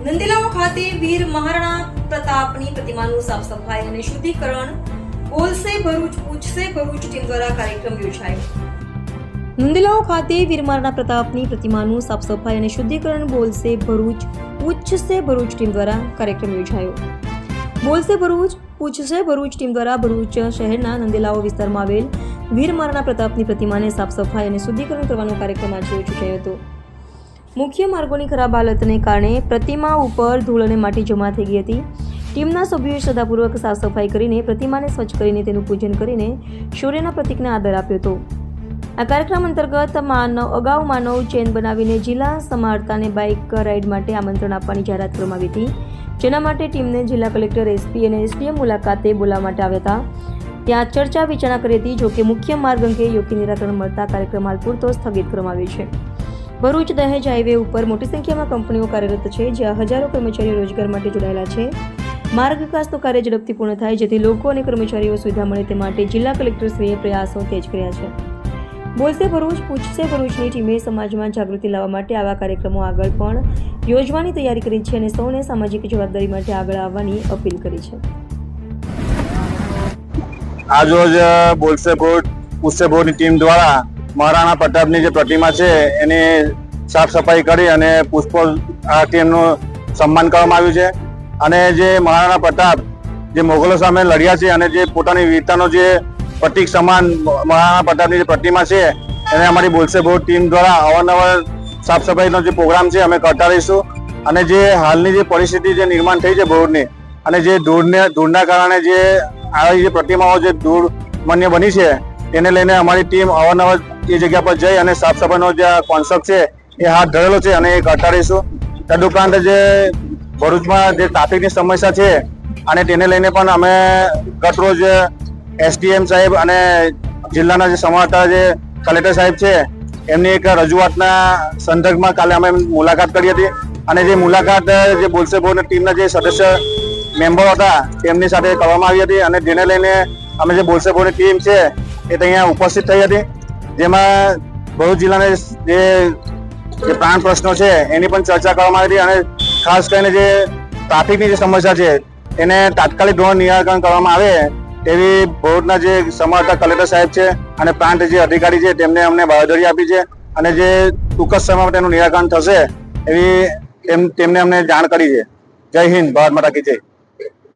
નંદેલાઓ ખાતે વીર મહારાણા પ્રતાપની પ્રતિમાનું સાફ સફાઈ અને શુદ્ધિકરણ બોલશે ભરૂચ પૂછશે ભરૂચ ટીમ દ્વારા કાર્યક્રમ યોજાયો। નંદેલાઓ ખાતે વીર મહારાણા પ્રતાપની પ્રતિમાનું સાફ સફાઈ અને શુદ્ધિકરણ બોલશે ભરૂચ પૂછશે ભરૂચ ટીમ દ્વારા કાર્યક્રમ યોજાયો। બોલશે ભરૂચ પૂછશે ભરૂચ ટીમ દ્વારા ભરૂચ શહેરના નંદેલાઓ વિસ્તારમાં આવેલ વીર મહારાણા પ્રતાપની પ્રતિમાને સાફ સફાઈ અને શુદ્ધિકરણ કરવાનો કાર્યક્રમ આજે યોજાયો હતો। મુખ્ય માર્ગોની ખરાબ હાલતને કારણે પ્રતિમા ઉપર ધૂળ અને માટી જમા થઈ ગઈ હતી। ટીમના સભ્યોએ શ્રદ્ધાપૂર્વક સાફ સફાઈ કરીને પ્રતિમાને સ્વચ્છ કરીને તેનું પૂજન કરીને શૌર્યના પ્રતીકને આદર આપ્યો હતો। આ કાર્યક્રમ અંતર્ગત અગાઉ માનવ ચેન બનાવીને જિલ્લા સમાહર્તાને બાઇક રાઇડ માટે આમંત્રણ આપવાની જાહેરાત કરવામાં આવી હતી, જેના માટે ટીમને જિલ્લા કલેક્ટર, એસપી અને એસડીએમ મુલાકાતે બોલાવવા માટે આવ્યા હતા। ત્યાં ચર્ચા વિચારણા કરી હતી। જોકે મુખ્ય માર્ગ અંગે યોગ્ય નિરાકરણ મળતા કાર્યક્રમ હાલ પૂરતો સ્થગિત કરવામાં આવ્યો છે। ભરૂચ દહેજ હાઈવે ઉપર મોટી સંખ્યામાં કંપનીઓ કાર્યરત છે, જ્યાં હજારો કર્મચારીઓ રોજગાર માટે જોડાયેલા છે। માર્ગ વિકાસનું કાર્ય ઝડપથી પૂર્ણ થાય, જેથી લોકો અને કર્મચારીઓ સુવિધા મળે તે માટે જિલ્લા કલેક્ટરશ્રીએ પ્રયાસો તેજ કર્યા છે। બોલશે ભરૂચ પૂછશે ભરૂચની ટીમે સમાજમાં જાગૃતિ લાવવા માટે આવા કાર્યક્રમો આગળ પણ યોજવાની તૈયારી કરી છે અને સૌને સામાજિક જવાબદારી માટે આગળ આવવાની અપીલ કરી છે। આજરોજ બોલશે ભરૂચ પૂછશે ભરૂચની ટીમ દ્વારા મહારાણા પ્રતાપની જે પ્રતિમા છે એની સાફ સફાઈ કરી અને પુષ્પો આ ટીમનું સન્માન કરવામાં આવ્યું છે। અને જે મહારાણા પ્રતાપ જે મોગલો સામે લડ્યા છે અને જે પોતાની વીરતાનો જે પ્રતિક સમાન મહારાણા પ્રતાપની જે પ્રતિમા છે એને અમારી બોલશે ભરૂચ ટીમ દ્વારા અવારનવાર સાફ સફાઈનો જે પ્રોગ્રામ છે અમે કરતા રહીશું। અને જે હાલની જે પરિસ્થિતિ જે નિર્માણ થઈ છે ભરૂચની અને જે ધૂળના કારણે જે આવી જે પ્રતિમાઓ જે ધૂળમાન્ય બની છે તેને લઈને અમારી ટીમ અવારનવાર એ જગ્યા પર જઈ અને સાફ સફાઈનો જે કોન્સેપ્ટ છે એ હાથ ધરેલો છે અને એ કરતા રહીશું। તદુપરાંત જે ભરૂચમાં જે ટ્રાફિકની સમસ્યા છે અને તેને લઈને પણ અમે ગતરોજ એસડીએમ સાહેબ અને જિલ્લાના જે સમાહર્તા જે કલેક્ટર સાહેબ છે એમની એક રજૂઆતના સંદર્ભમાં કાલે અમે મુલાકાત કરી હતી। અને જે મુલાકાત જે બોલશે ભરૂચ ટીમના જે સદસ્ય મેમ્બરો હતા તેમની સાથે કરવામાં આવી હતી અને જેને લઈને અમે જે બોલશે ભરૂચની ટીમ છે એ ત્યાં ઉપસ્થિત થઈ હતી, જેમાં ભરૂચ જિલ્લાના જે પ્રાણ પ્રશ્નો છે એની પણ ચર્ચા કરવામાં આવી હતી અને ખાસ કરીને જે ટ્રાફિકની જે સમસ્યા છે એને તાત્કાલિક ધોરણે નિરાકરણ કરવામાં આવે તેવી ભરૂચના જે સમાહર્તા કલેક્ટર સાહેબ છે અને પ્રાંત જે અધિકારી છે તેમને અમને બાંહેધરી આપી છે અને જે ટૂંક જ સમયમાં તેનું નિરાકરણ થશે એવી તેમને અમને જાણ કરી છે। જય હિન્દ, ભારત માતા કી જય।